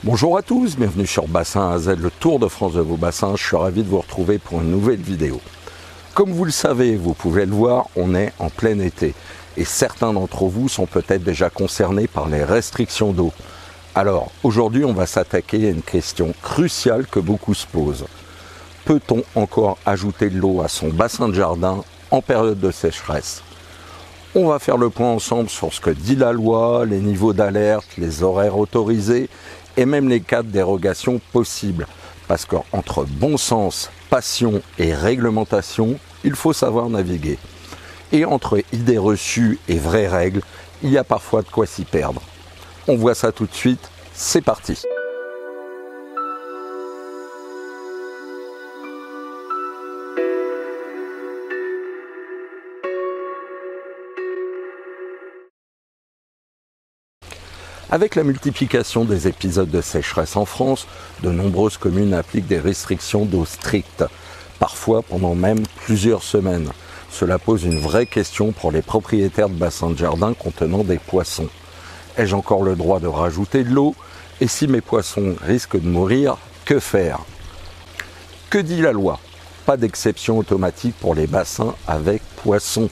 Bonjour à tous, bienvenue sur Bassin AZ, le tour de France de vos bassins. Je suis ravi de vous retrouver pour une nouvelle vidéo. Comme vous le savez, vous pouvez le voir, on est en plein été. Et certains d'entre vous sont peut-être déjà concernés par les restrictions d'eau. Alors, aujourd'hui, on va s'attaquer à une question cruciale que beaucoup se posent. Peut-on encore ajouter de l'eau à son bassin de jardin en période de sécheresse ? On va faire le point ensemble sur ce que dit la loi, les niveaux d'alerte, les horaires autorisés et même les cas de dérogation possibles. Parce qu'entre bon sens, passion et réglementation, il faut savoir naviguer. Et entre idées reçues et vraies règles, il y a parfois de quoi s'y perdre. On voit ça tout de suite, c'est parti. Avec la multiplication des épisodes de sécheresse en France, de nombreuses communes appliquent des restrictions d'eau strictes, parfois pendant même plusieurs semaines. Cela pose une vraie question pour les propriétaires de bassins de jardin contenant des poissons. Ai-je encore le droit de rajouter de l'eau? Et si mes poissons risquent de mourir, que faire? Que dit la loi? Pas d'exception automatique pour les bassins avec poissons.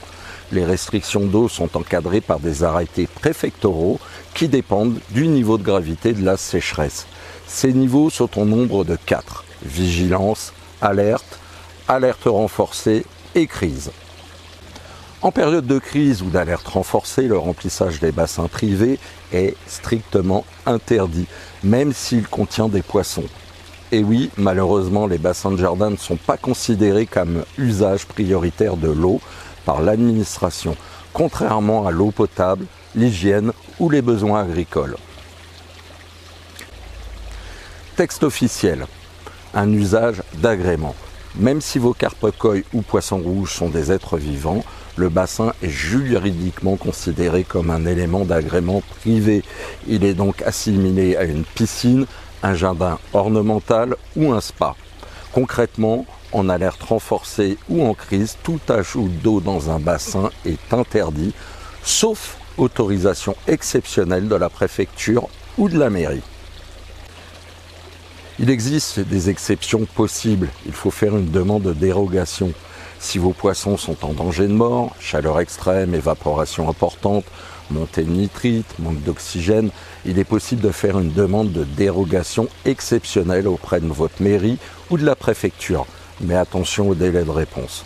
Les restrictions d'eau sont encadrées par des arrêtés préfectoraux qui dépendent du niveau de gravité de la sécheresse. Ces niveaux sont au nombre de 4. Vigilance, alerte, alerte renforcée et crise. En période de crise ou d'alerte renforcée, le remplissage des bassins privés est strictement interdit, même s'il contient des poissons. Et oui, malheureusement, les bassins de jardin ne sont pas considérés comme usage prioritaire de l'eau par l'administration, contrairement à l'eau potable, l'hygiène ou les besoins agricoles. Texte officiel. Un usage d'agrément. Même si vos carpe-coïs ou poissons rouges sont des êtres vivants, le bassin est juridiquement considéré comme un élément d'agrément privé. Il est donc assimilé à une piscine, un jardin ornemental ou un spa. Concrètement, en alerte renforcée ou en crise, tout ajout d'eau dans un bassin est interdit, sauf autorisation exceptionnelle de la préfecture ou de la mairie. Il existe des exceptions possibles, il faut faire une demande de dérogation. Si vos poissons sont en danger de mort, chaleur extrême, évaporation importante, montée de nitrite, manque d'oxygène, il est possible de faire une demande de dérogation exceptionnelle auprès de votre mairie ou de la préfecture. Mais attention au délai de réponse.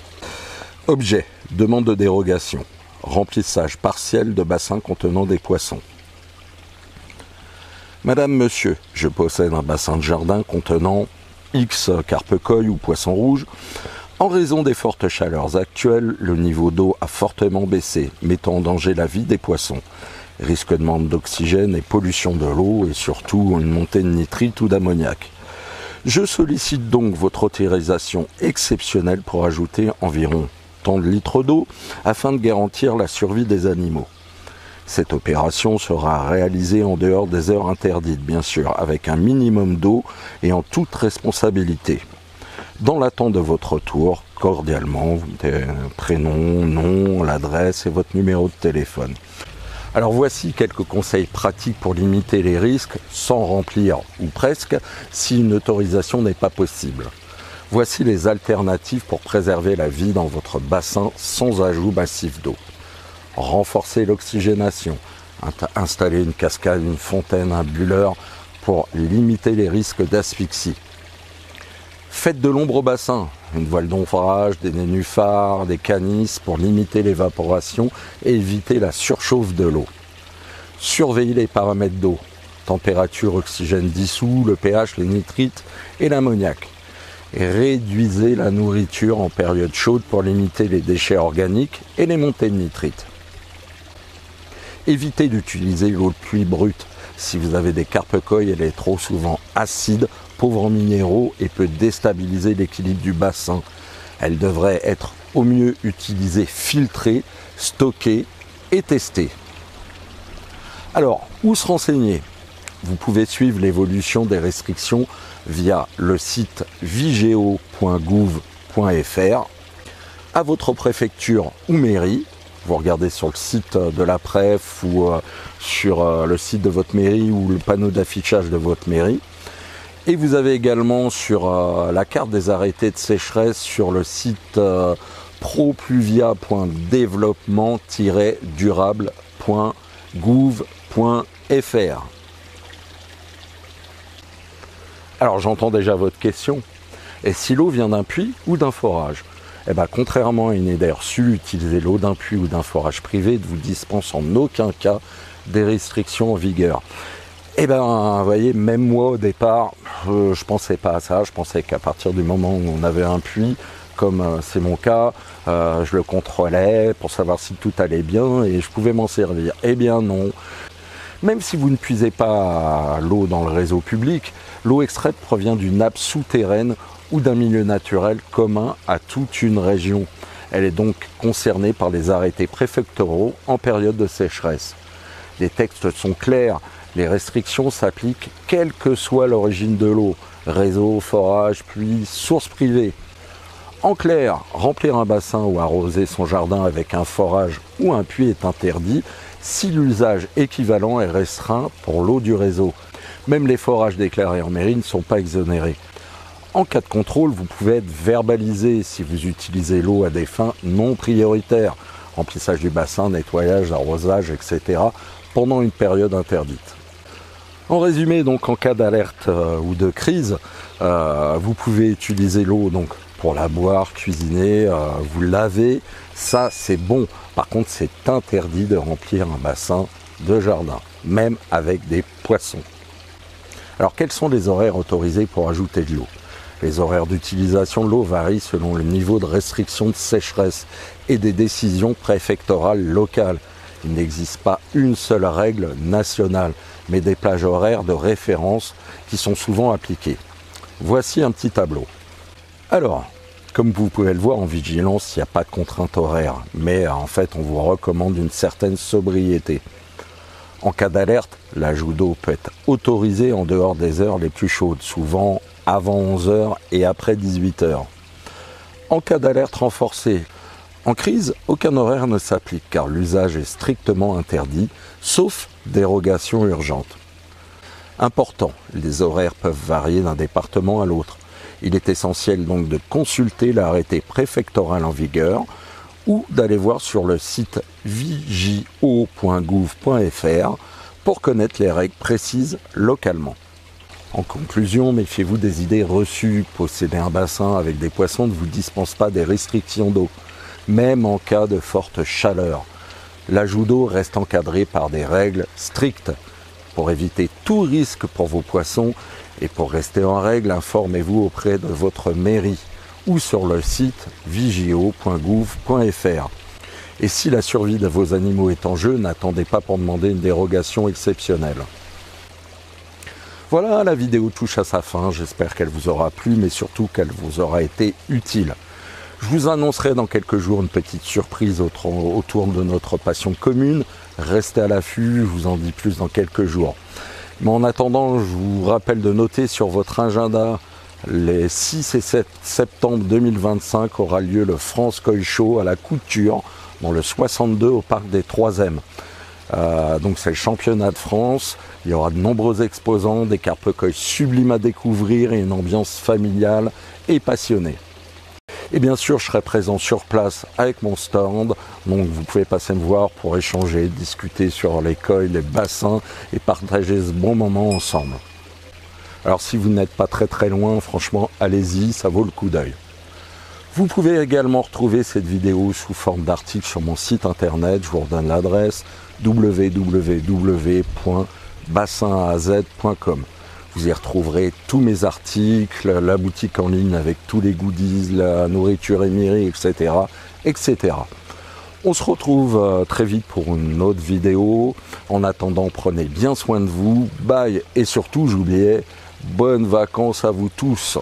Objet, demande de dérogation. Remplissage partiel de bassins contenant des poissons. Madame, monsieur, je possède un bassin de jardin contenant X carpe-coïs ou poissons rouges. En raison des fortes chaleurs actuelles, le niveau d'eau a fortement baissé, mettant en danger la vie des poissons. Risque de manque d'oxygène et pollution de l'eau et surtout une montée de nitrite ou d'ammoniac. Je sollicite donc votre autorisation exceptionnelle pour ajouter environ tant de litres d'eau afin de garantir la survie des animaux. Cette opération sera réalisée en dehors des heures interdites, bien sûr, avec un minimum d'eau et en toute responsabilité. Dans l'attente de votre retour, cordialement, prénom, nom, l'adresse et votre numéro de téléphone. Alors voici quelques conseils pratiques pour limiter les risques sans remplir, ou presque, si une autorisation n'est pas possible. Voici les alternatives pour préserver la vie dans votre bassin sans ajout massif d'eau. Renforcer l'oxygénation, installer une cascade, une fontaine, un bulleur pour limiter les risques d'asphyxie. Faites de l'ombre au bassin, une voile d'ombrage, des nénuphars, des canisses pour limiter l'évaporation et éviter la surchauffe de l'eau. Surveillez les paramètres d'eau, température, oxygène dissous, le pH, les nitrites et l'ammoniac. Réduisez la nourriture en période chaude pour limiter les déchets organiques et les montées de nitrites. Évitez d'utiliser l'eau de pluie brute. Si vous avez des carpe-coïs, elle est trop souvent acide, pauvre en minéraux et peut déstabiliser l'équilibre du bassin. Elle devrait être au mieux utilisée filtrée, stockée et testée. Alors, où se renseigner? Vous pouvez suivre l'évolution des restrictions via le site vigeo.gouv.fr, à votre préfecture ou mairie, Vous regardez sur le site de la préf ou sur le site de votre mairie ou le panneau d'affichage de votre mairie. Et vous avez également sur la carte des arrêtés de sécheresse sur le site propluvia.développement-durable.gouv.fr. Alors j'entends déjà votre question. Et si l'eau vient d'un puits ou d'un forage? Eh bien, contrairement à une idée reçue, utiliser l'eau d'un puits ou d'un forage privé ne vous dispense en aucun cas des restrictions en vigueur. Eh bien, vous voyez, même moi au départ, je pensais pas à ça. Je pensais qu'à partir du moment où on avait un puits, comme c'est mon cas, je le contrôlais pour savoir si tout allait bien et je pouvais m'en servir. Eh bien non. Même si vous ne puisez pas l'eau dans le réseau public, l'eau extraite provient d'une nappe souterraine ou d'un milieu naturel commun à toute une région. Elle est donc concernée par les arrêtés préfectoraux en période de sécheresse. Les textes sont clairs, les restrictions s'appliquent quelle que soit l'origine de l'eau, réseau, forage, puits, source privée. En clair, remplir un bassin ou arroser son jardin avec un forage ou un puits est interdit si l'usage équivalent est restreint pour l'eau du réseau. Même les forages déclarés en mairie ne sont pas exonérés. En cas de contrôle, vous pouvez être verbalisé si vous utilisez l'eau à des fins non prioritaires, remplissage du bassin, nettoyage, arrosage, etc., pendant une période interdite. En résumé, donc, en cas d'alerte ou de crise, vous pouvez utiliser l'eau donc pour la boire, cuisiner, vous laver, ça c'est bon. Par contre, c'est interdit de remplir un bassin de jardin, même avec des poissons. Alors, quels sont les horaires autorisés pour ajouter de l'eau? Les horaires d'utilisation de l'eau varient selon le niveau de restriction de sécheresse et des décisions préfectorales locales. Il n'existe pas une seule règle nationale, mais des plages horaires de référence qui sont souvent appliquées. Voici un petit tableau. Alors, comme vous pouvez le voir, en vigilance, il n'y a pas de contrainte horaire, mais en fait, on vous recommande une certaine sobriété. En cas d'alerte, l'ajout d'eau peut être autorisé en dehors des heures les plus chaudes, souvent avant 11 h et après 18 h. En cas d'alerte renforcée, en crise, aucun horaire ne s'applique car l'usage est strictement interdit, sauf dérogation urgente. Important, les horaires peuvent varier d'un département à l'autre. Il est essentiel donc de consulter l'arrêté préfectoral en vigueur ou d'aller voir sur le site vigio.gouv.fr pour connaître les règles précises localement. En conclusion, méfiez-vous des idées reçues. Posséder un bassin avec des poissons ne vous dispense pas des restrictions d'eau, même en cas de forte chaleur. L'ajout d'eau reste encadré par des règles strictes. Pour éviter tout risque pour vos poissons et pour rester en règle, informez-vous auprès de votre mairie ou sur le site vigio.gouv.fr. Et si la survie de vos animaux est en jeu, n'attendez pas pour demander une dérogation exceptionnelle. Voilà, la vidéo touche à sa fin, j'espère qu'elle vous aura plu, mais surtout qu'elle vous aura été utile. Je vous annoncerai dans quelques jours une petite surprise autour de notre passion commune. Restez à l'affût, je vous en dis plus dans quelques jours. Mais en attendant, je vous rappelle de noter sur votre agenda, les 6 et 7 septembre 2025 aura lieu le France Koi Show à la Couture, dans le 62 au Parc des 3e. Donc c'est le championnat de France, il y aura de nombreux exposants, des carpe-koi sublimes à découvrir et une ambiance familiale et passionnée. Et bien sûr, je serai présent sur place avec mon stand, donc vous pouvez passer me voir pour échanger, discuter sur les koi, les bassins et partager ce bon moment ensemble. Alors si vous n'êtes pas très loin, franchement, allez-y, ça vaut le coup d'œil. Vous pouvez également retrouver cette vidéo sous forme d'article sur mon site internet, je vous redonne l'adresse www.bassinaz.com. Vous y retrouverez tous mes articles, la boutique en ligne avec tous les goodies, la nourriture émirée, etc., etc. On se retrouve très vite pour une autre vidéo. En attendant, prenez bien soin de vous. Bye et surtout, j'oubliais, bonnes vacances à vous tous.